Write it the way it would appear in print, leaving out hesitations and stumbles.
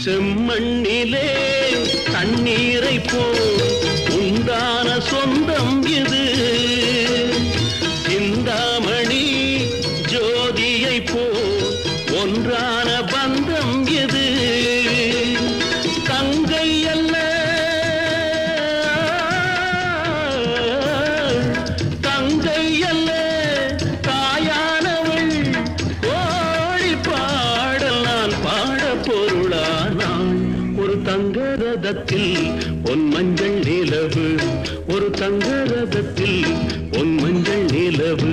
செம்மண்ணிலே தண்ணீரை போல் உண்டான சொந்தம் இது. சிந்தாமணி ஜோதியை போல் ஒன்றான பந்தம் இது. தங்கை அல்ல தங்கை அல்ல தாயானவள். கோழி பாடல் நான் பாட பொருளானாள். ஒரு தங்க ரதத்தில் பொன் மஞ்சள் நிலவு, ஒரு தங்க ரதத்தில் பொன் மஞ்சள் நிலவு.